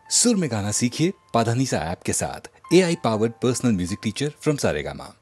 सुर में गाना सीखिए पाधानीसा ऐप के साथ। AI powered personal music teacher from Saregama.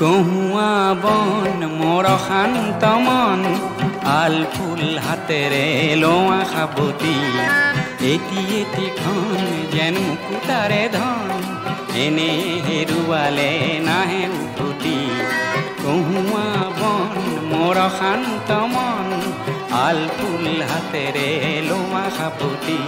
কহুয়া বন মোর শান্ত মন আল ফুল হাতেৰে লোৱা সাবতি এটি এটিখন যেন মুকুতাৰে ধন এনে হেৰুৱালে নাহে উভতি কহুয়া বন মোৰ শান্ত মন আল ফুল হাতেৰে লোৱা সাবতি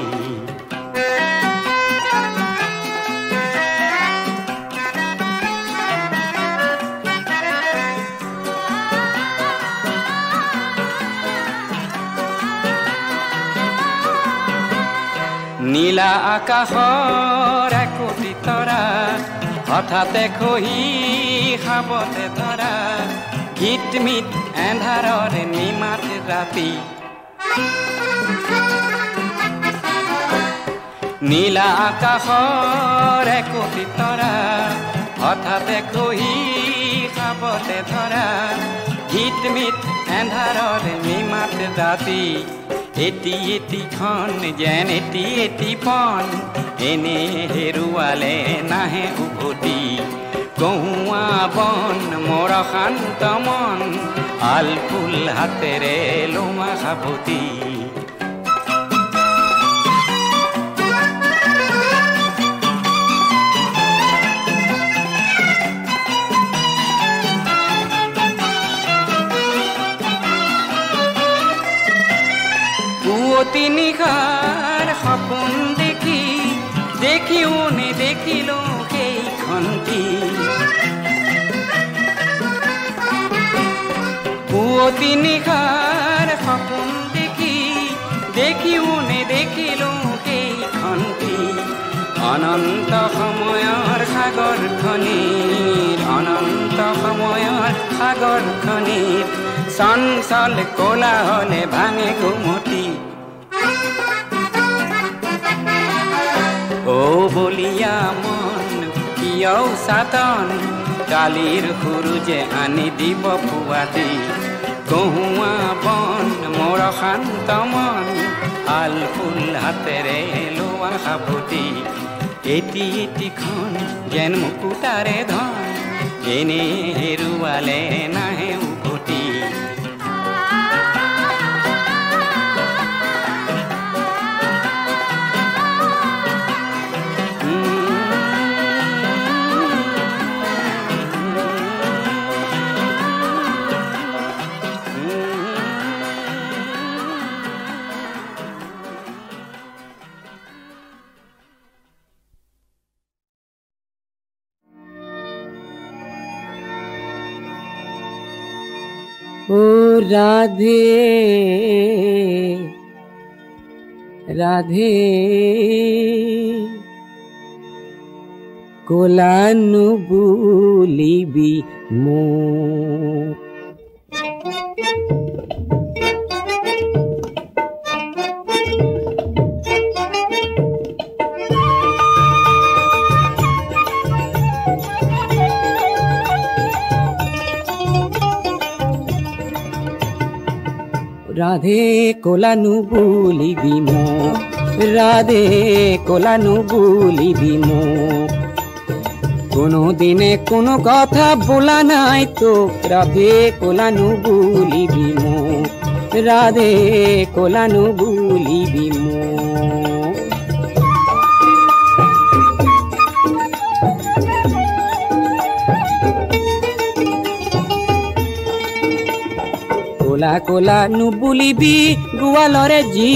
নীলা আকাশৰ একোটি তৰা হঠাতে খহি খাবতে ধৰা গীত মিত এন্ধাৰৰ নিমাত ৰাতি নীলা আকাশৰ একোটি তৰা হঠাতে খহি খাবতে ধৰা গীত মিত এন্ধাৰৰ নিমাত ৰাতি এটি এটিখন যেন এটি এটি পন এনে হেৰুৱালে নাহে উভতি কহুৱা বন মোৰ শান্ত মন আল ফুল হাতেৰে লোৱা সাবতি তিনিখাৰ সপোন দেখি দেখিও নেদেখিলো সেইখনটি তিনিখাৰ সপোন দেখি দেখিও নেদেখিলো সেইখনটি অনন্ত সময়ৰ সাগৰখনিৰ অনন্ত সময়ৰ সাগৰখনিৰ চঞ্চল কোলাহলে ভাঙে ঘুমতি ও বলিয়া মন কিয় সাতন কালিৰ সুৰুজে আনি দিব পুৱাতি কহুৱা বন মোৰ শান্ত মন আল ফুল হাতেৰে লোৱা সাবতি এটি এটিখন যেন মুকুতাৰে ধন এনে হেৰুৱালে নাহে উভতি ओ राधे राधे कोलानु बुलिबी मो राधे कोलानु बुलिबी मो राधे कोलानु बुलिबी मो कोनो दिने कोनो कथा बोला नाई तो राधे कोलानु बुलिबी मो राधे कोलानु बुलिबी मो कोला कोला नु बुलिबी गुवालरे जी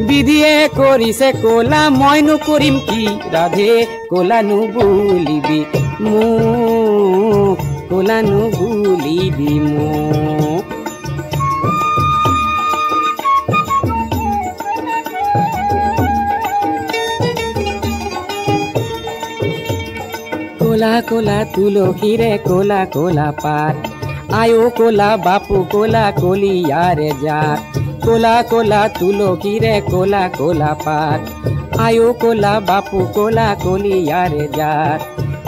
विधिए करिसे कोला मयनु करिम की राधे कोला नु बुलिबी मो कोला नु बुलिबी मो কোলা কোলা তুলসীৰে কোলা কোলা পাত আয়ো কোলা বাপু কোলা কলিয়াৰে জাত কোলা কোলা তুলসীৰে কোলা কোলা পাত আয়ো কোলা বাপু কোলা কলিয়াৰে জাত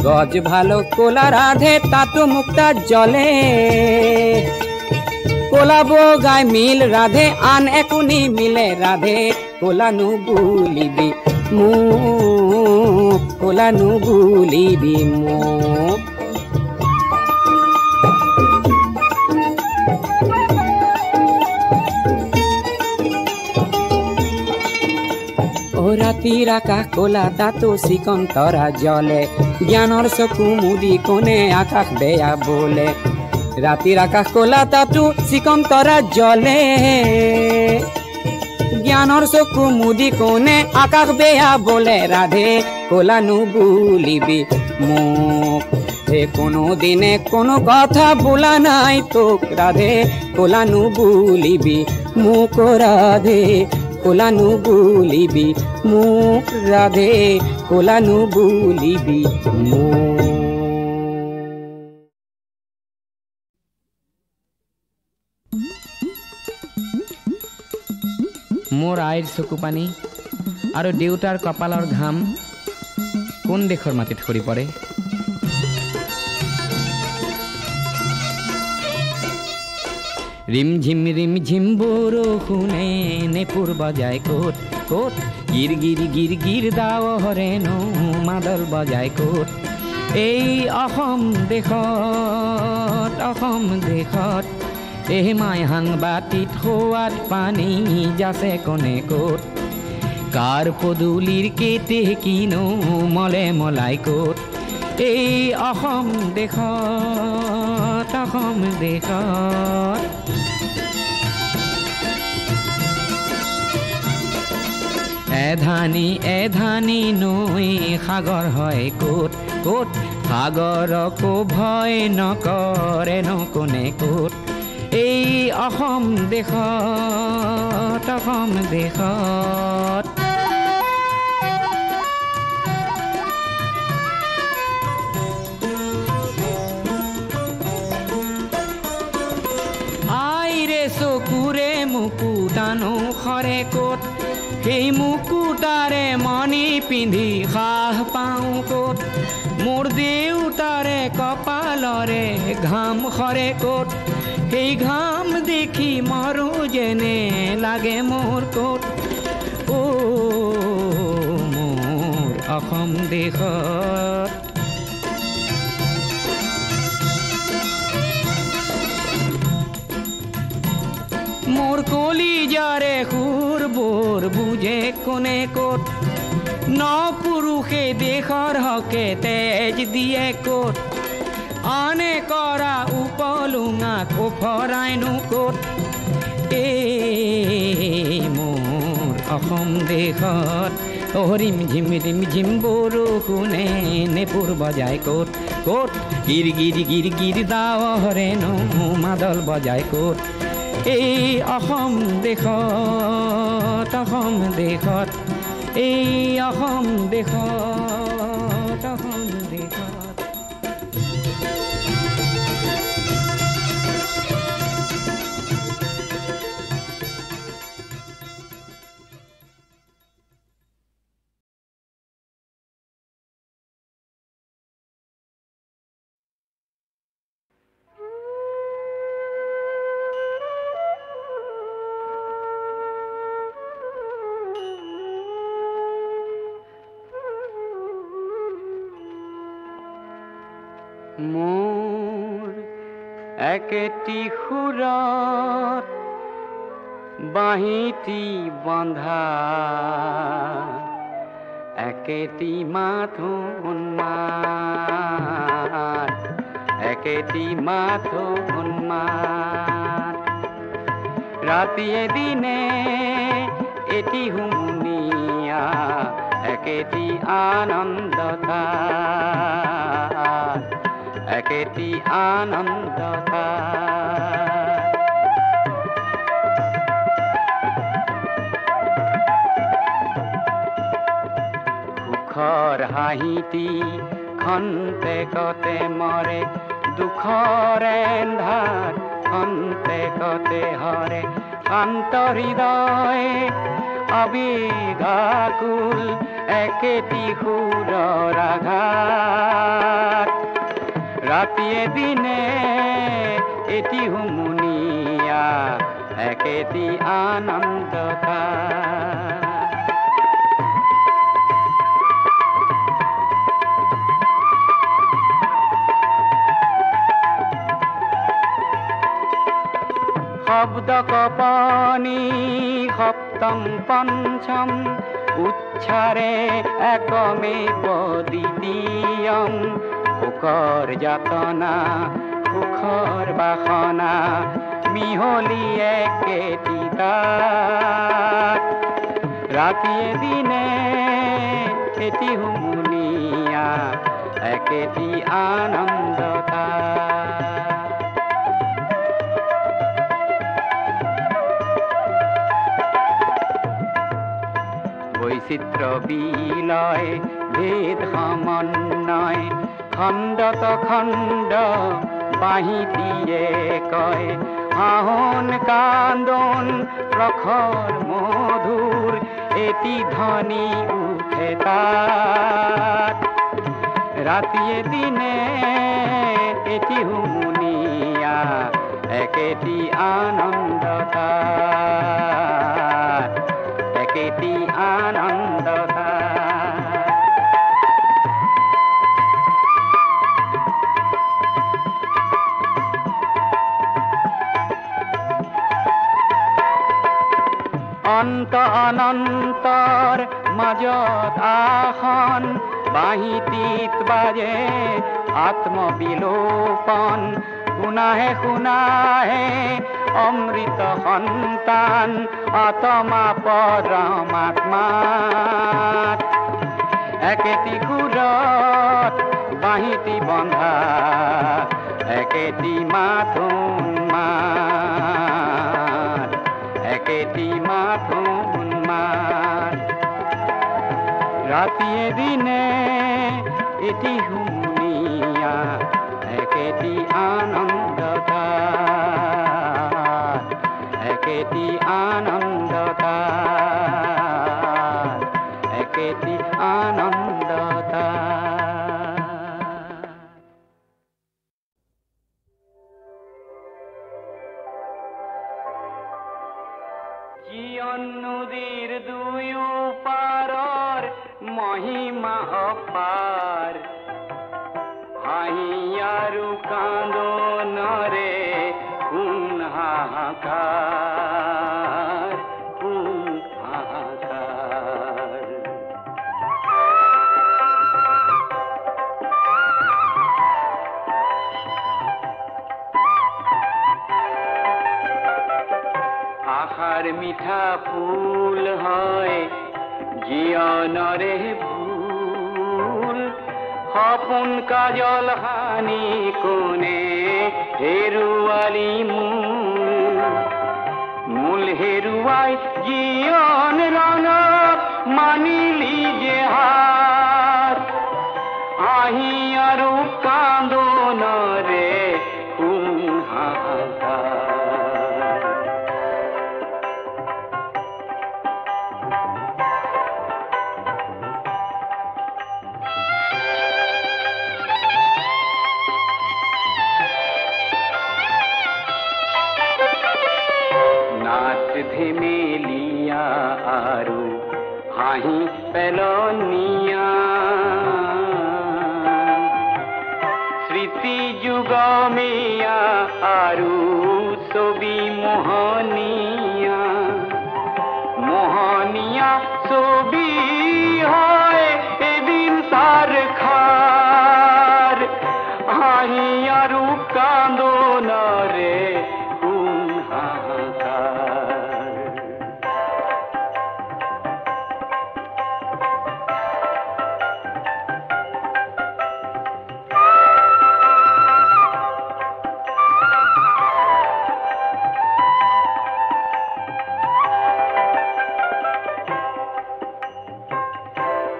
গজ ভালো কোলা রাধে তাতো মুক্তা জলে কোলা বগাই মিল রাধে আন একুনি মিলে রাধে কোলা নুবুলিবি মোক কোলা নুবুলিবি মোক রাতির আকাশ কোলা তাতো চিকন তৰা জলে জ্ঞানৰ চকু মুদি কোনে আকাশ বেয়া বলে ৰাতিৰ আকাশ কোলা তাতো চিকন তৰা জলে জ্ঞানৰ চকু মুদি কোনে আকাশ বেয়া বলে ৰাধে কোলা নুবুলিবি মোক হে কোনো দিনে কোনো কথা বোলা নাই তোক ৰাধে কোলা নুবুলিবি মোক ৰাধে কোলা নুবুলিবি মোক ৰাধে কোলা নুবুলিবি মোক মোৰ আইৰ চকু পানী আৰু দেউতাৰ কপালৰ ঘাম কোন দেশৰ মাটিত সৰি পৰে ৰিমঝিম বৰষুণে নেপুৰ বজায় ক'ত ক'ত গিৰ গিৰ গিৰ গিৰ দাৱৰে নৌ মাদল বজায় ক'ত এই অসম দেশত এই মাইহাং বাটিত সোৱাদ পানী যাচে কনে ক'ত কাৰ পদূলিৰ কেতে কিনো মলে মলাই ক'ত এই অসম দেশত এধানি নৈ সাগৰ হয় ক'ত ক'ত সাগৰকো ভয় নকৰে নকোনে ক'ত এই অসম দেশত আইৰে চকুৰে মুকুতানো খৰে ক'ত সেই মুকুতাৰে মণি পিন্ধি সাহ পাওঁ ক'ত মোৰ দেউতাৰে কপালৰে ঘাম খৰে ক'ত সেই ঘাম দেখি মৰো যেনে লাগে মোৰ ক'ত অ মোৰ অসম দেশত মোৰ কলিজাৰে সুৰবোৰ বুজে কোনে ক'ত ন পুৰুষে দেশৰ হকে তেজ দিয়ে ক'ত আনে কৰা উপলুঙা কোফৰাইনো ক'ত এই মোৰ অসম দেশত ৰিম ঝিম বৰষুণে নেপুৰ বজায় ক'ত ক'ত গিৰ গিৰ গিৰ গিৰ দাৱৰে নৌ মাদল বজায় ক'ত এই অসম দেশত এই অসম দেশত মোৰ একেটি সুৰত বাঁহীটি বন্ধা একেটি মাথোন মাত একেটি মাথোন মাত ৰাতিয়ে দিনে এটি হুমুনিয়া একেটি আনন্দতা একেটি আনন্দতা সুখৰ হাঁহিটি খন্তেকতে মৰে দুখৰ এন্ধাৰ খন্তেকতে হৰে শান্ত হৃদয় আবিঘাকুল একেটি সুৰৰ আঘাত ৰাতিয়ে দিনে এটি হুমুনিয়া একেটি আনন্দতা শব্দ কপনি সপ্তম পঞ্চম উচ্চাৰে একমেৱ দ্বিতীয়ম সুখৰ যাতনা সুখৰ বাসনা মিহলি একেটি তাত ৰাতিয়ে দিনে এটি হুমুনিয়া একেটি আনন্দতা বৈচিত্ৰ্য বিলয় ভেদ সমন্বয় খণ্ডত খণ্ড বাহিতিয়ে কয় হাহন কান্দন প্ৰখৰ মধুৰ এটি ধ্বনি উঠে তাত ৰাতিয়ে দিনে এটি হুমুনিয়া একেটি আনন্দতা একেটি আনন্দতা অন্ত অনন্তৰ মাজত আসন বাহিতিত বাজে আত্মবিলোপন শুনাহে শুনাহে অমৃত সন্তান আত্মা পৰমাত্মাত একেটি সুৰত বাহিতি বন্ধা একেটি মাথোন মাত একেটি মাথোন মাত ৰাতিয়ে দিনে এটি হুমুনিয়া একেটি আনন্দতা একেটি আনন্দতা একেটি আনন্দতা জীয়ন নদীৰ দুয়ো পাৰৰ মহিমা অপাৰ হাঁহি আৰু কান্দনৰে কোন হাহাকাৰ কোন হাহাকাৰ আশাৰ মিঠা ফুল হয় জীয়নৰে ফুল সপোন কাজল হানি কোনে হেৰুৱালি মূল হেৰুৱাই জীয়ন ৰঙত মানিলি যে হাত আহি আৰু কান্দনৰে কোন হাহাকাৰ ধেমেলিয়া আৰু হাঁহি পেলনিয়া স্মৃতি যুগমীয়া আৰু ছবি মোহনীয়া মোহনীয়া ছবি হয় এদিন সাৰ খাৰ হাঁহি আৰু কান্দনৰে কোন হাহাকাৰ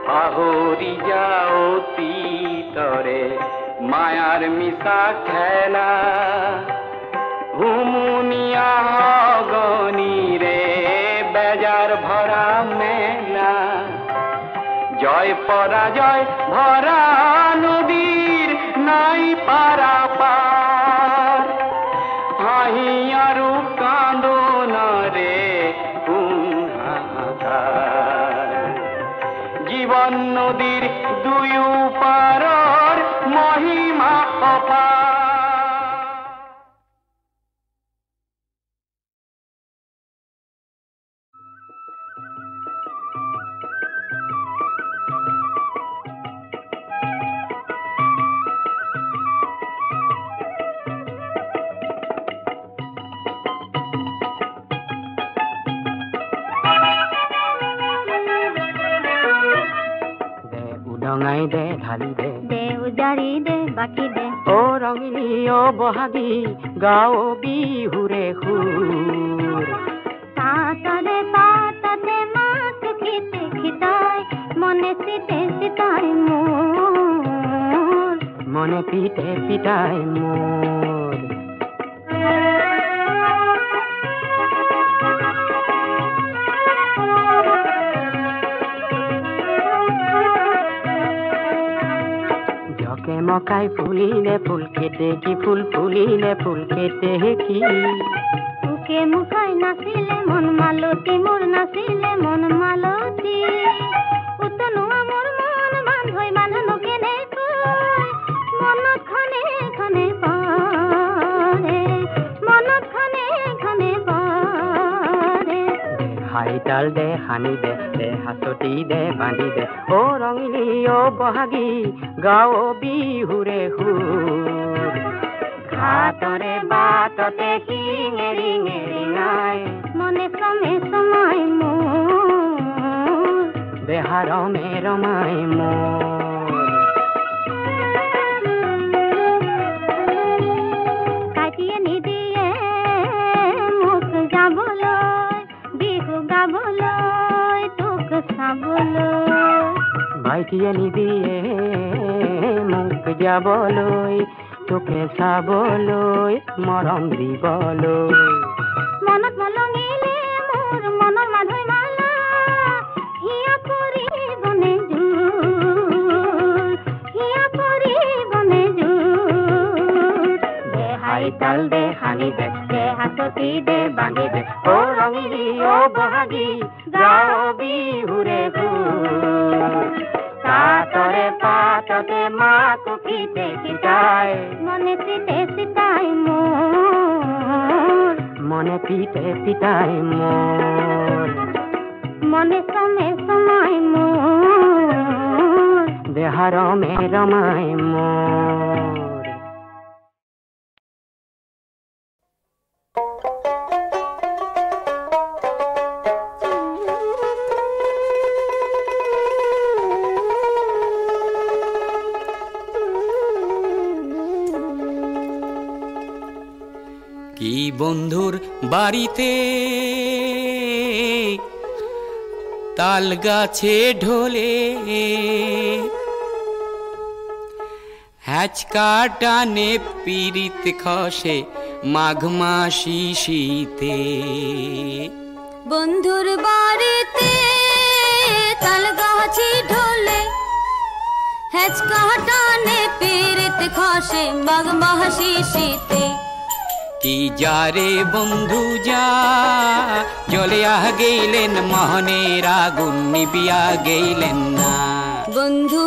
পাহৰি যাওঁ অতীত ভিতরে মায়ার মিশা খেলা হুমুনিয়া গনি রে বেজার ভরা মেলা জয় পরাজয় ভরা নদীর নাই পারা পার হাহি আরু কান্দন রে জীবন নদীর দুই পারর মহিমা অপার উদঙাই দে ঢালি দে দে উজাৰি দে বাকি দে ও ৰঙিনী ও বহাগী গাও বিহুৰে সুৰ পাততে পাততে মাত খিতে খিতাই মনে চিতে চিতাই মোৰ মনে পিতে পিতাই মোৰ মকাই ফুলিলে ফুল খেতে কি ফুল ফুলিলে ফুল খেতে কি তোকে মুখাই নাছিলে মন মালতী মোৰ নাছিলে মন মালতী উতনোৱা মোৰ মন বান্ধৈ বান্ধনো কেনেকৈ মনত খনে খনে পৰে মনত খনে খনে পৰে হাইতাল দে সানি দে দে হাচতি দে বান্ধি দে ও ৰঙিলী ও বহাগী গাও বিহুৰে সুৰ ঘাটৰে বাটতে শিঙে ৰিঙে ৰিঙাই মনে চমে চমাই মোৰ দেহা ৰমে ৰমাই মোৰ কাটিয়ে নিদিয়ে মোক যাবলৈ বিহু গাবলৈ তোক চাবলৈ ভাইটিয়ে নিদিয়ে মোক যাবলৈ তোকে চাবলৈ মৰম দিবলৈ মনত মলঙিলে মোৰ মনৰ মাধৈ মালা হিয়া পৰিবনে জোৰ হিয়া পৰিবনে জোৰ দে হাইতাল দে সানি দে দে হাচতি দে বান্ধি দে ও ৰঙিলী ও বহাগী গাও বিহুৰে সুৰ পাতৰে পাততে মাক খিতে খিতাই মনে চিতে চিতাই মোৰ মনে পিতে পিতাই মোৰ মনে চমে চমাই মোৰ দেহা ৰমে ৰমাই মোৰ কি বন্ধুর বাড়িতে তাল গাছে ঢোলে হ্যাচকা টানে পিরিত খসে মাঘ মাসি শীতে বন্ধুর বাড়িতে তাল গাছে ঢোলে হ্যাচকা টানে পিরিত খসে মাঘ মাসি শীতে কি যারে বন্ধু যা জ্বলিয়া গেলেন মোহনের আগুন নিবিয়া গেলেন না বন্ধু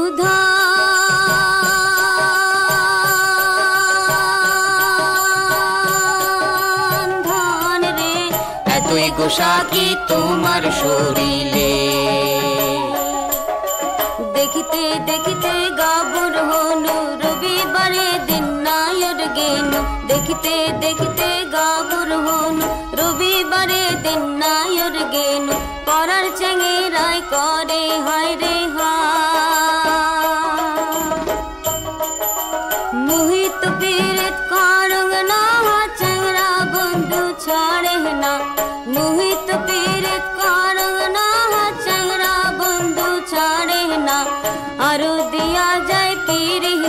ধান রে এতই গোসা কি তোমার শরীরে দেখিতে দেখিতে গাবর হনু রবিবারে দিন নায়র গেনু দেখিতে দেখিতে গাবর হনু রবিবারে দিন নায়র গেনু পরার চেঙ্গেরাই করে হায় রে মোহিত পীড়িত করং না চেঙ্গরা বন্ধু ছাড়ে না মোহিত পীড়িত করং না চেঙ্গরা বন্ধু ছাড়ে না আরো দিয়া যায় পীড়িত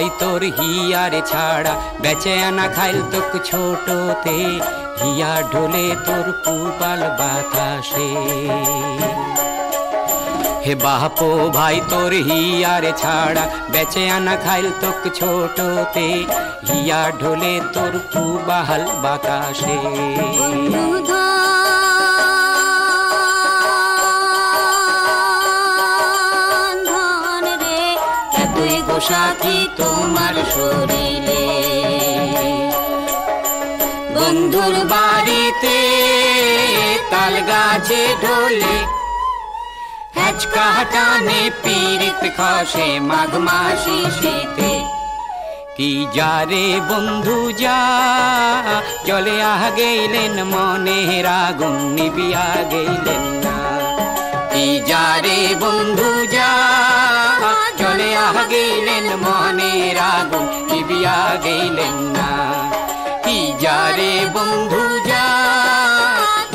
ভাই তোর হিয়ারে ছাড়া বেচে আনা খাইল তোক ছোটতে হিয়া ঢোলে তোর পুপাল বাতাসে হে বাপো ভাই তোর হিয়ারে ছাড়া বেচে আনা খাইল তোক ছোটতে হিয়া ঢোলে তোর পুবাল বাতাসে সাথী তোমার শরীরে বন্ধুর বাড়িতে তাল গাছে ঢোলে হেচকা টানে পীড়িত খসে মাঘ মাসি শীতে কি যারে বন্ধু যা জলে গেলেন মনের আগুন নিবিয়া গেলেন না কি যারে বন্ধু যা চলে গেলেন মনের আগুন নিবিয়া গেলেন না কি যারে বন্ধু যা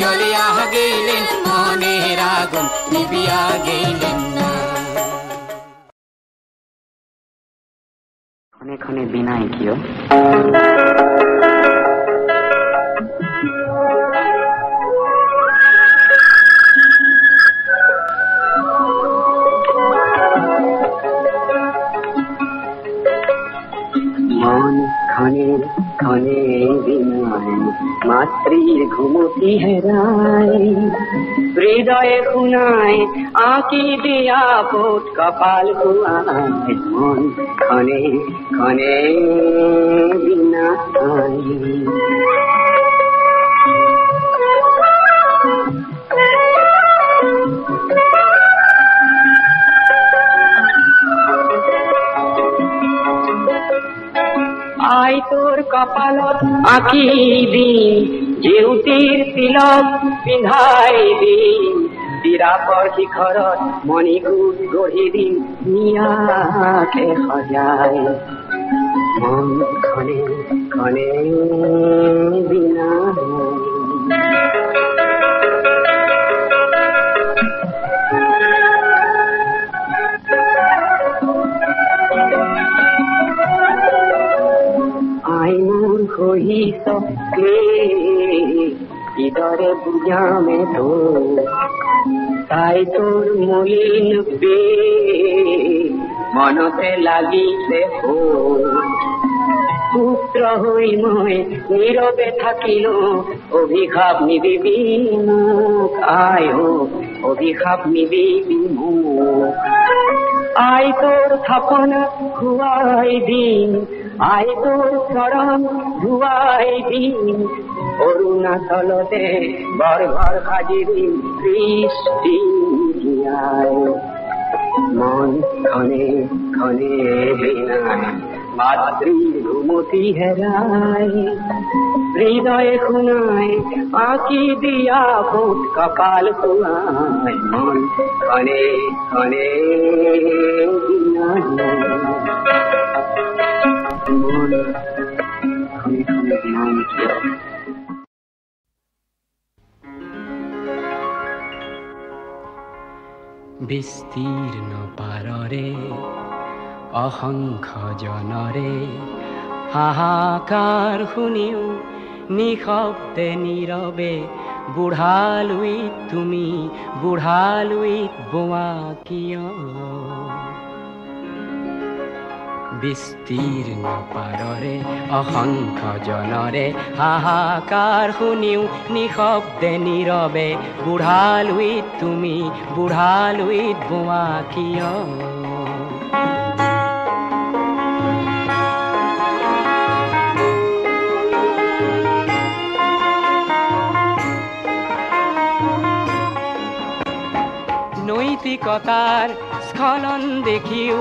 চলে গেলেন মনের আগুন নিবিয়া গেলেন না ক্ষণে ক্ষণে বিনায় কিও ক্ষণে ক্ষণে বিনায় মাতৃর ঘুমতি হেরায় হৃদয়ে খুনায় আঁকি দিয়া পোট কপাল কুয়ায় মন ক্ষণে ক্ষণে বিনায় আই তোর কপালত আঁকি দিন জেউতির তিলক পিন্ধাই দিন তিরাপর শিখৰত মণিকূট গঢ়ি দিন নিয়াকে সজাই মন ক্ষণে ক্ষণে বিনায় কহি সকে ইদরে বুঝামে তো তাই তোর মলিন বে মনতে লাগিছে হো পুত্র হই মই নীরবে থাকিল অভিশাপ নিবিবি মুখ আয় অভিশাপ নিবিবি মুখ আই তোর থাপন খুয়াই দিন আই তোর চরণ ধুয়াই দিন অরুণাচলতে ঘর ঘর ভাজি দিন বৃষ্টি মন ক্ষণে ক্ষণে বিনায় মাতৃর ঘুমতি হেরায় হৃদয়ে খুনায় আঁকি দিয়া ফুট কপাল কুয়ায় মন ক্ষণে ক্ষণে বিনায় মন ক্ষণে ক্ষণে বিনায় বিস্তীর্ণ পাররে অসংখ্য জনরে হাহাকাৰ শুনিও নিশব্দে নীৰৱে বুঢ়ালুইত তুমি বুঢ়ালুইত বোৱা কিয় বিস্তীৰ্ণ পাৰৰে অসংখ্য জনৰে হাহাকাৰ শুনিও নিশব্দে নীৰৱে বুঢ়ালুইত তুমি বুঢ়ালুইত বোৱা কিয় নৈতিকতাৰ স্খলন দেখিও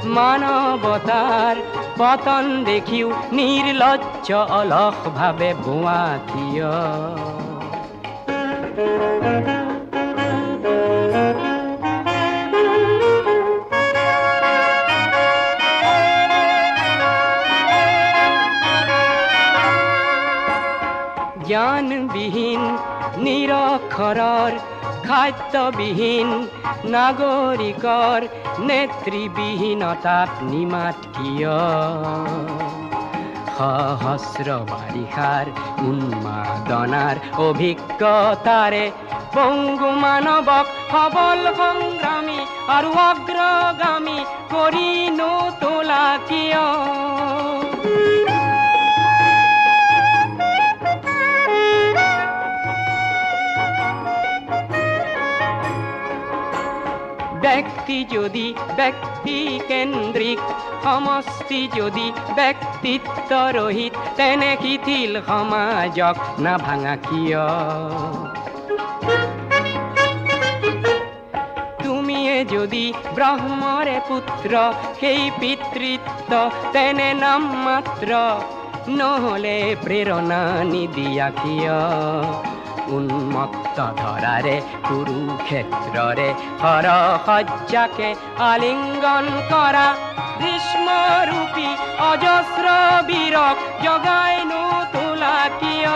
মানৱতাৰ পতন দেখিও নিৰ্লজ্জ অলস ভাৱে বোৱা কিয় জ্ঞানবিহীন নিৰক্ষৰৰ খাদ্যবিহীন নাগৰিকৰ নেত্ৰীবিহীনতাত নিমাত কিয় সহস্ৰ বাৰিষাৰ উন্মাদনাৰ অভিজ্ঞতাৰে পংগু মানৱক সবল সংগ্ৰামী আৰু অগ্ৰগামী কৰি নোতোলা কিয় ব্যক্তি যদি ব্যক্তি কেন্দ্ৰিক সমষ্টি যদি ব্যক্তিত্ব ৰহিত তেনে শিথিল সমাজক নাভাঙা কিয় তুমিয়ে যদি ব্ৰহ্মৰে পুত্ৰ সেই পিতৃত্ব তেনে নাম মাত্ৰ নহলে প্ৰেৰণা নিদিয়া কিয় উন্মত্ত ধৰাৰে কুৰুক্ষেত্ৰৰে হৰসজ্জাকে আলিংগন কৰা ভীষ্মৰূপী অজস্ৰ বীৰক জগাই নোতোলা কিয়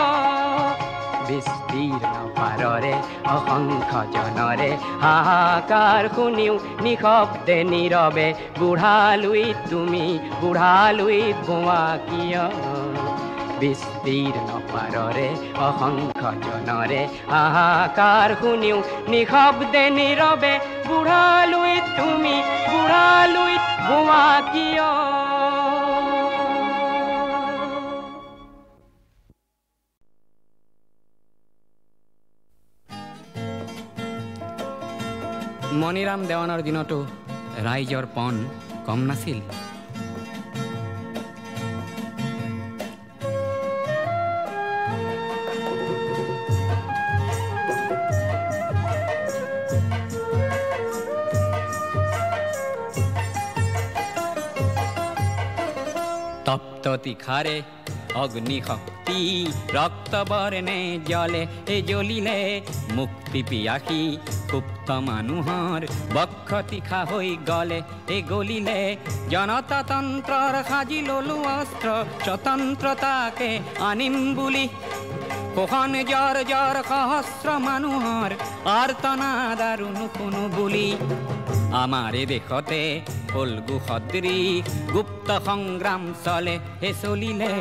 বিস্তীৰ্ণ পাৰৰে অসংখ্য জনৰে হাহাকাৰ শুনিও নিশব্দে নীৰৱে বুঢ়ালুইত তুমি বুঢ়ালুইত বোৱা কিয় বিস্তীৰ্ণ পাৰৰে অসংখ্য জনৰে হাহাকাৰ শুনিও নিশব্দে নীৰৱে বুঢ়ালুইত তুমি বুঢ়ালুইত বোৱা কিয় মণিৰাম দেৱানৰ দিনতো ৰাইজৰ পণ কম নাছিল তপ্ত তীখাৰে অগ্নি শক্তি ৰক্ত বৰ্ণে জ্বলে জ্বলিলে মুক্তি পিয়াসী সুপ্ত মানুহৰ বক্ষ তীখা হৈ গলে গলিলে জনতাতন্ত্ৰৰ সাজি ললো অস্ত্ৰ স্বতন্ত্ৰতাকে আনিম বুলি কোখন জ্বৰ জ্বৰ সহস্ৰ মানুহৰ আৰ্তনাদ আৰু নুশুনো বুলি আমাৰে দেশতে ফল্গু সদৃশ গুপ্ত সংগ্ৰাম চলে চলিলে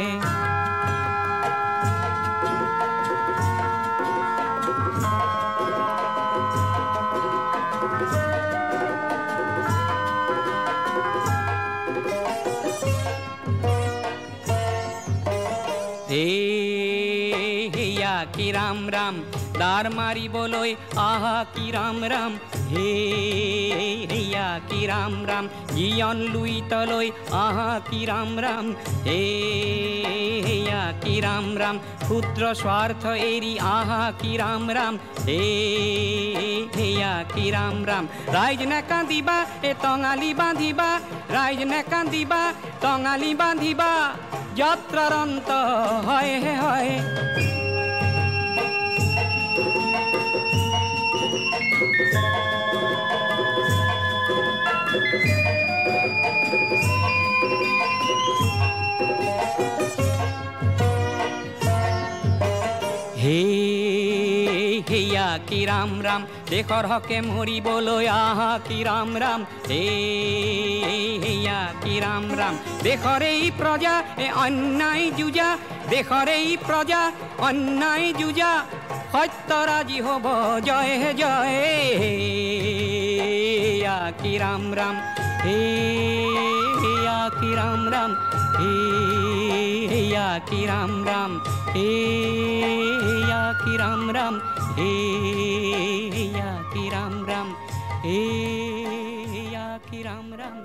কি ৰাম ৰাম দাৰ মাৰিবলৈ আহা কি ৰাম ৰাম হেয়া কি ৰাম ৰাম জীয়ন লুইতলৈ আহা কি ৰাম ৰাম হেয়া কি ৰাম ৰাম ক্ষুদ্ৰ স্বাৰ্থ এৰি আহা কি ৰাম ৰাম হেয়া কি ৰাম ৰাম ৰাইজ নেকান্দিবা টঙালি বান্ধিবা ৰাইজ নেকান্দিবা টঙালি বান্ধিবা যাত্ৰাৰ অন্ত হয় হয় হেয়া কি ৰাম ৰাম দেশৰ হকে মৰিবলৈ আহা কি ৰাম ৰাম হেয়া কি ৰাম ৰাম দেশৰ এই প্ৰজা অন্যায় যুঁজা দেশৰ এই প্ৰজা অন্যায় যুঁজা সত্যৰাজী হ'ব জয় জয় হেয়া কি ৰাম ৰাম হেয়া কি ৰাম ৰাম হেয়া কি ৰাম ৰাম হেয়া কি ৰাম ৰাম হেয়া কি ৰাম ৰাম হেয়া কি ৰাম ৰাম